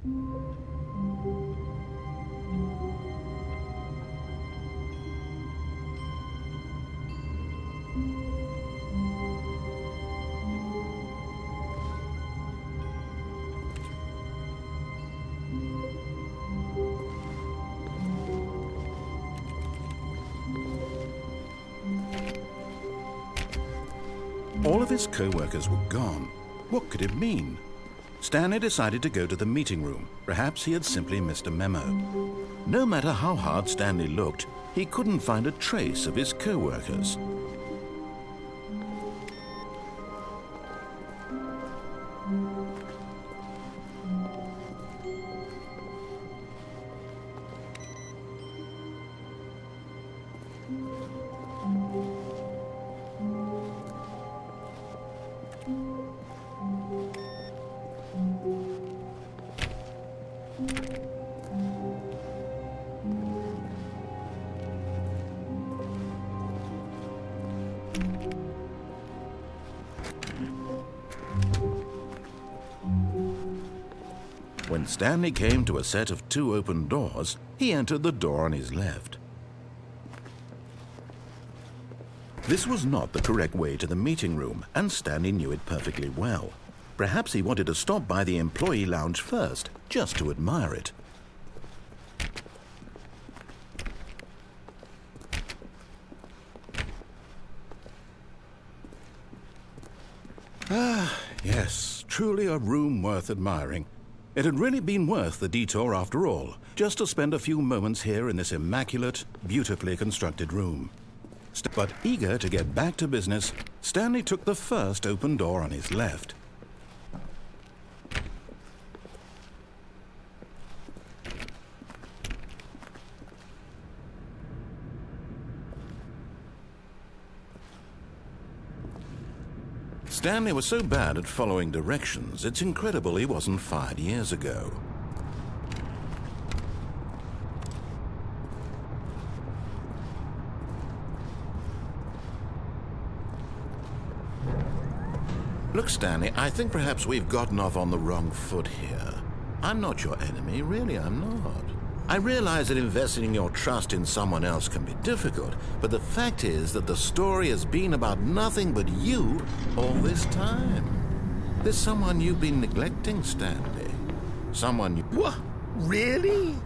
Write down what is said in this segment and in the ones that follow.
All of his co-workers were gone. What could it mean? Stanley decided to go to the meeting room. Perhaps he had simply missed a memo. No matter how hard Stanley looked, he couldn't find a trace of his co-workers. When Stanley came to a set of 2 open doors, he entered the door on his left. This was not the correct way to the meeting room, and Stanley knew it perfectly well. Perhaps he wanted to stop by the employee lounge first, just to admire it. Ah, yes, truly a room worth admiring. It had really been worth the detour after all, just to spend a few moments here in this immaculate, beautifully constructed room. But eager to get back to business, Stanley took the first open door on his left. Stanley was so bad at following directions, it's incredible he wasn't fired years ago. Look, Stanley, I think perhaps we've gotten off on the wrong foot here. I'm not your enemy, really I'm not. I realize that investing your trust in someone else can be difficult, but the fact is that the story has been about nothing but you all this time. There's someone you've been neglecting, Stanley. Someone you... What? Really?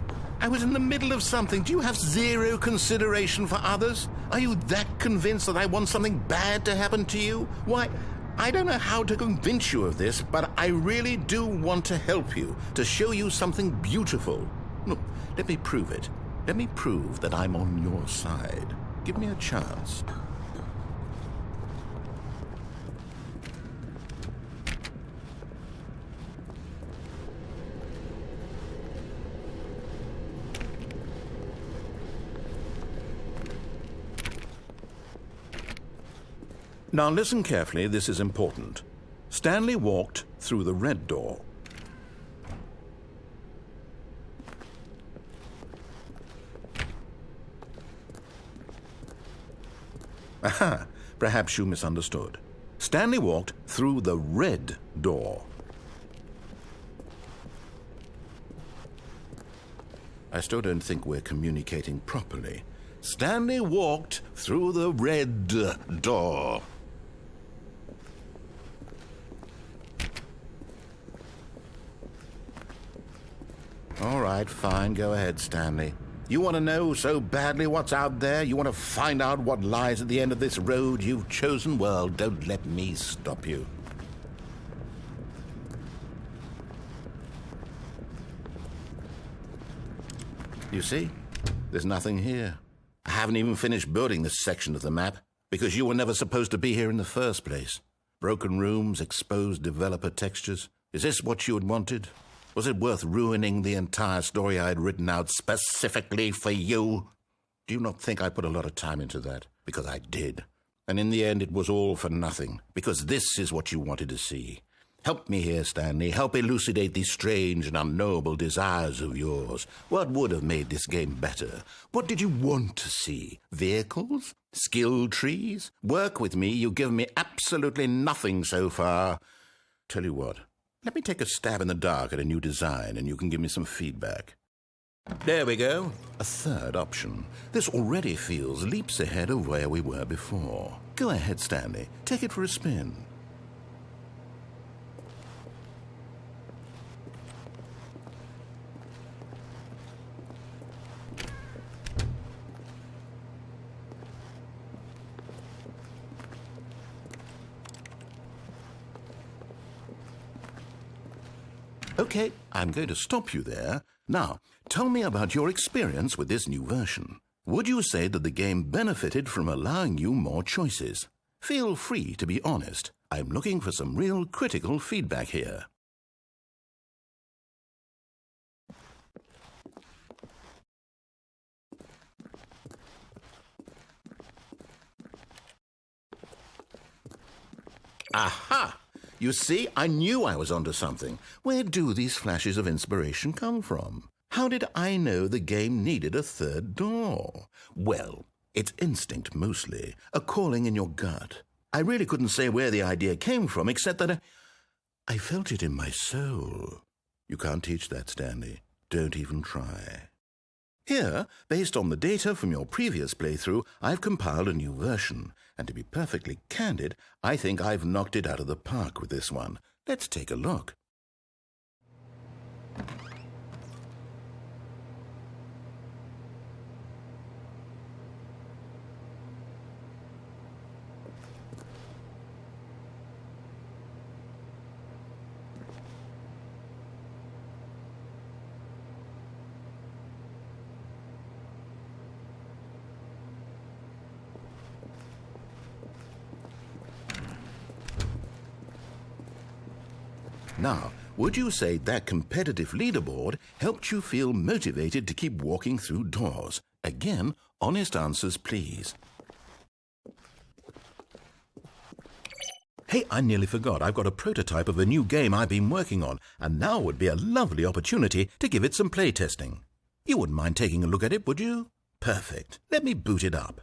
I was in the middle of something. Do you have zero consideration for others? Are you that convinced that I want something bad to happen to you? Why, I don't know how to convince you of this, but I really do want to help you, to show you something beautiful. Look, let me prove it. Let me prove that I'm on your side. Give me a chance. Now listen carefully, this is important. Stanley walked through the red door. Aha, perhaps you misunderstood. Stanley walked through the red door. I still don't think we're communicating properly. Stanley walked through the red door. All right, fine, go ahead, Stanley. You want to know so badly what's out there? You want to find out what lies at the end of this road you've chosen? Well, don't let me stop you. You see? There's nothing here. I haven't even finished building this section of the map, because you were never supposed to be here in the first place. Broken rooms, exposed developer textures. Is this what you had wanted? Was it worth ruining the entire story I had written out specifically for you? Do you not think I put a lot of time into that? Because I did. And in the end, it was all for nothing, because this is what you wanted to see. Help me here, Stanley. Help elucidate these strange and unknowable desires of yours. What would have made this game better? What did you want to see? Vehicles? Skill trees? Work with me. You've given me absolutely nothing so far. Tell you what. Let me take a stab in the dark at a new design and you can give me some feedback. There we go. A third option. This already feels leaps ahead of where we were before. Go ahead, Stanley. Take it for a spin. Okay, I'm going to stop you there. Now, tell me about your experience with this new version. Would you say that the game benefited from allowing you more choices? Feel free to be honest. I'm looking for some real critical feedback here. Aha! You see, I knew I was onto something. Where do these flashes of inspiration come from? How did I know the game needed a third door? Well, it's instinct mostly, a calling in your gut. I really couldn't say where the idea came from, except that I felt it in my soul. You can't teach that, Stanley. Don't even try. Here, based on the data from your previous playthrough, I've compiled a new version. And to be perfectly candid, I think I've knocked it out of the park with this one. Let's take a look. Now, would you say that competitive leaderboard helped you feel motivated to keep walking through doors? Again, honest answers, please. Hey, I nearly forgot. I've got a prototype of a new game I've been working on, and now would be a lovely opportunity to give it some playtesting. You wouldn't mind taking a look at it, would you? Perfect. Let me boot it up.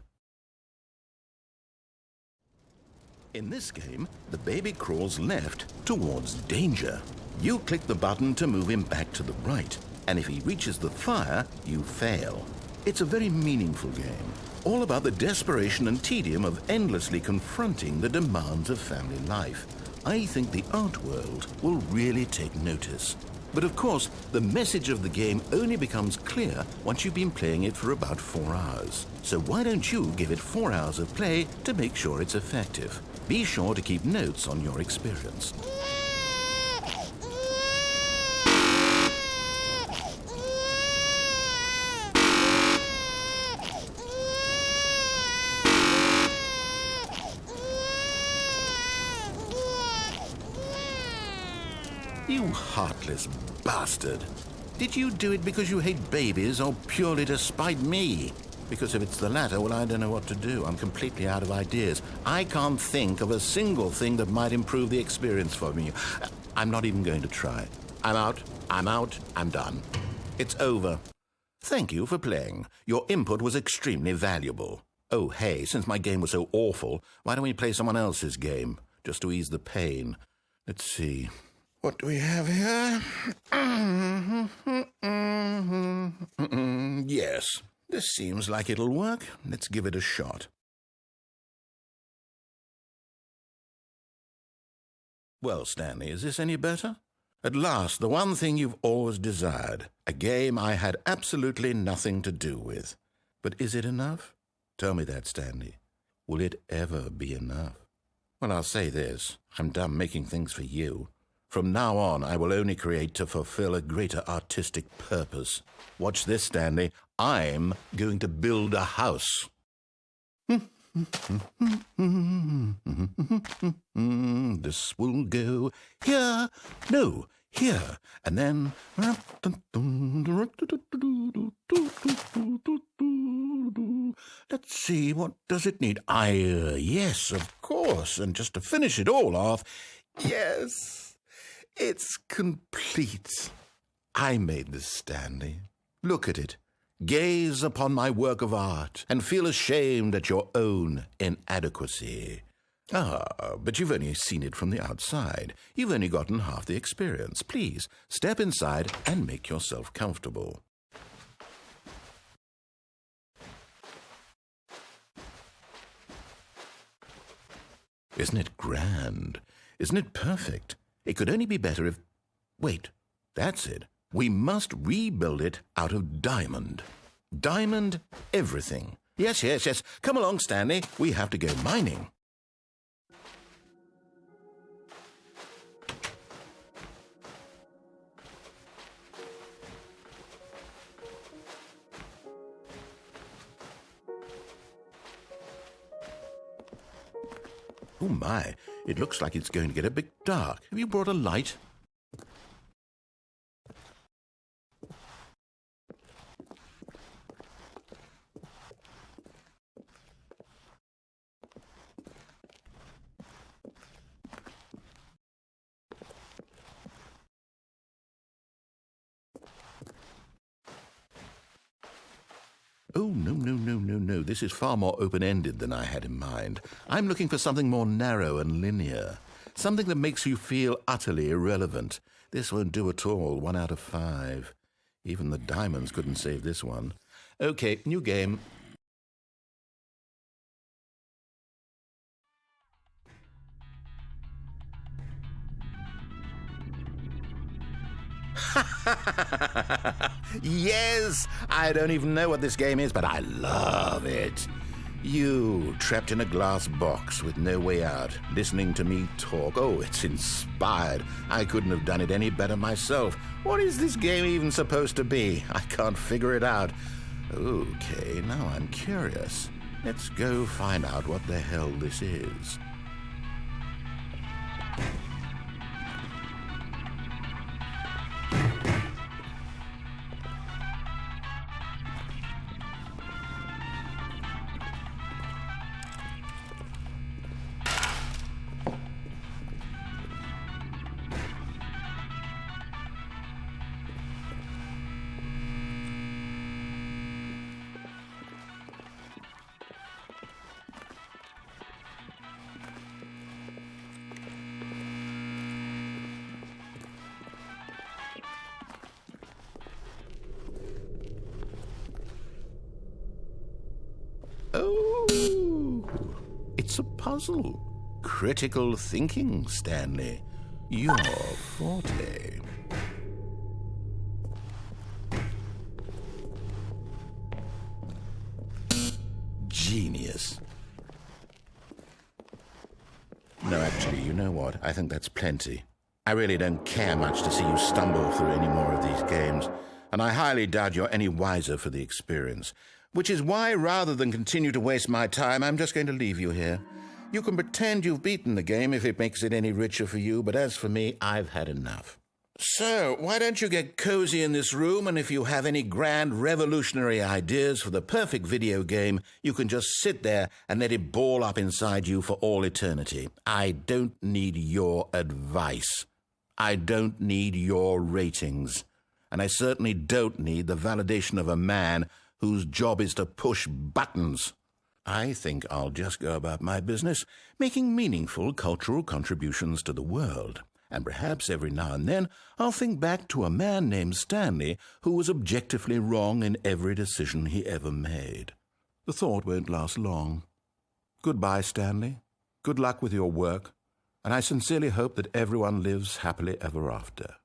In this game, the baby crawls left towards danger. You click the button to move him back to the right, and if he reaches the fire, you fail. It's a very meaningful game, all about the desperation and tedium of endlessly confronting the demands of family life. I think the art world will really take notice. But of course, the message of the game only becomes clear once you've been playing it for about 4 hours. So why don't you give it 4 hours of play to make sure it's effective? Be sure to keep notes on your experience. You heartless bastard. Did you do it because you hate babies or purely to spite me? Because if it's the latter, well, I don't know what to do. I'm completely out of ideas. I can't think of a single thing that might improve the experience for me. I'm not even going to try. I'm out, I'm done. It's over. Thank you for playing. Your input was extremely valuable. Oh, hey, since my game was so awful, why don't we play someone else's game, just to ease the pain? Let's see. What do we have here? Yes. This seems like it'll work. Let's give it a shot. Well, Stanley, is this any better? At last, the one thing you've always desired. A game I had absolutely nothing to do with. But is it enough? Tell me that, Stanley. Will it ever be enough? Well, I'll say this. I'm done making things for you. From now on, I will only create to fulfill a greater artistic purpose. Watch this, Stanley. I'm going to build a house. This will go here. No, here. And then... Let's see, what does it need? Yes, of course. And just to finish it all off, yes... It's complete. I made this, Stanley. Look at it. Gaze upon my work of art and feel ashamed at your own inadequacy. Ah, but you've only seen it from the outside. You've only gotten half the experience. Please, step inside and make yourself comfortable. Isn't it grand? Isn't it perfect? It could only be better if... Wait, that's it. We must rebuild it out of diamond. Diamond everything. Yes. Come along, Stanley. We have to go mining. Oh my, it looks like it's going to get a bit dark. Have you brought a light? Oh, no. This is far more open-ended than I had in mind. I'm looking for something more narrow and linear. Something that makes you feel utterly irrelevant. This won't do at all. 1 out of 5. Even the diamonds couldn't save this one. Okay, new game. Yes! I don't even know what this game is, but I love it. You, trapped in a glass box with no way out, listening to me talk. Oh, it's inspired. I couldn't have done it any better myself. What is this game even supposed to be? I can't figure it out. Okay, now I'm curious. Let's go find out what the hell this is. Oh, it's a puzzle. Critical thinking, Stanley. Your forte. Genius. No, actually, you know what? I think that's plenty. I really don't care much to see you stumble through any more of these games, and I highly doubt you're any wiser for the experience. Which is why, rather than continue to waste my time, I'm just going to leave you here. You can pretend you've beaten the game if it makes it any richer for you, but as for me, I've had enough. So, why don't you get cozy in this room, and if you have any grand revolutionary ideas for the perfect video game, you can just sit there and let it ball up inside you for all eternity. I don't need your advice. I don't need your ratings. And I certainly don't need the validation of a man whose job is to push buttons. I think I'll just go about my business, making meaningful cultural contributions to the world. And perhaps every now and then I'll think back to a man named Stanley who was objectively wrong in every decision he ever made. The thought won't last long. Goodbye, Stanley. Good luck with your work, and I sincerely hope that everyone lives happily ever after.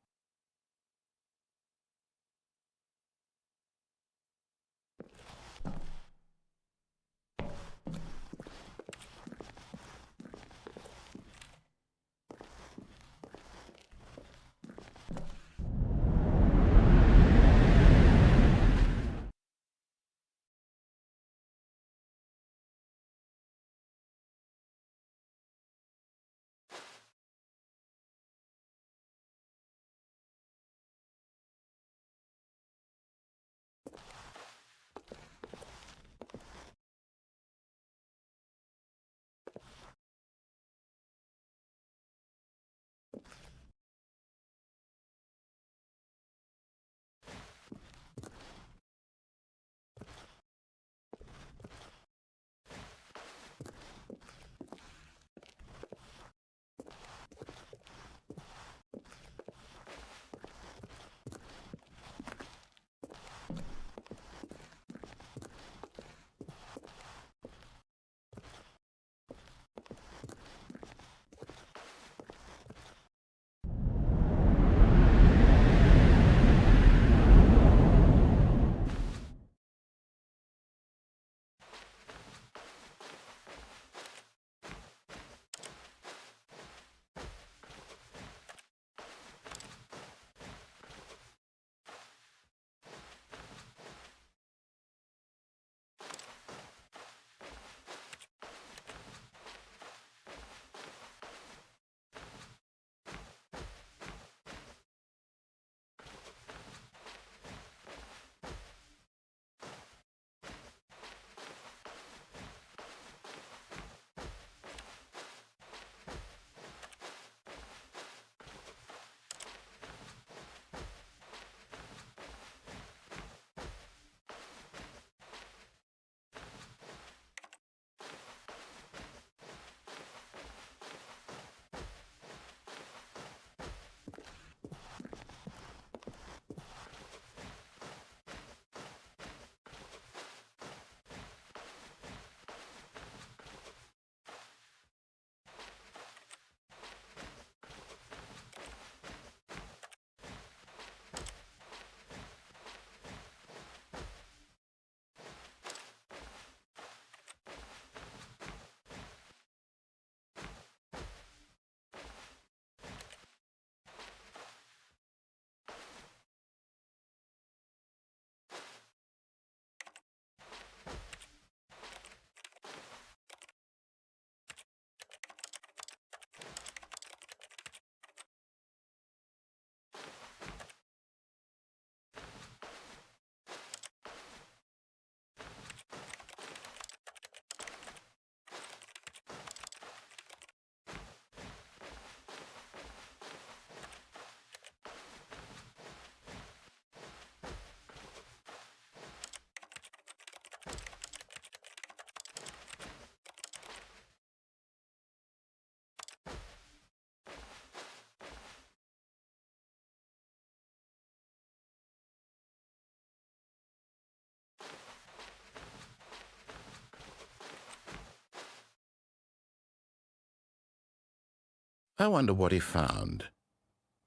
I wonder what he found.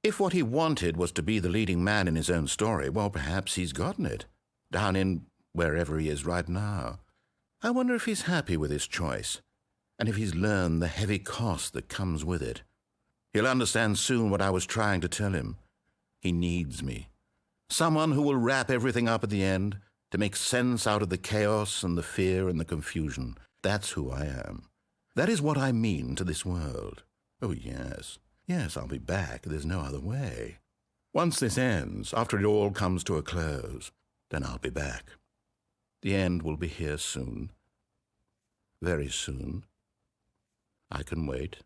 If what he wanted was to be the leading man in his own story, well, perhaps he's gotten it, down in wherever he is right now. I wonder if he's happy with his choice, and if he's learned the heavy cost that comes with it. He'll understand soon what I was trying to tell him. He needs me. Someone who will wrap everything up at the end, to make sense out of the chaos and the fear and the confusion. That's who I am. That is what I mean to this world. Oh, yes. Yes, I'll be back. There's no other way. Once this ends, after it all comes to a close, then I'll be back. The end will be here soon. Very soon. I can wait.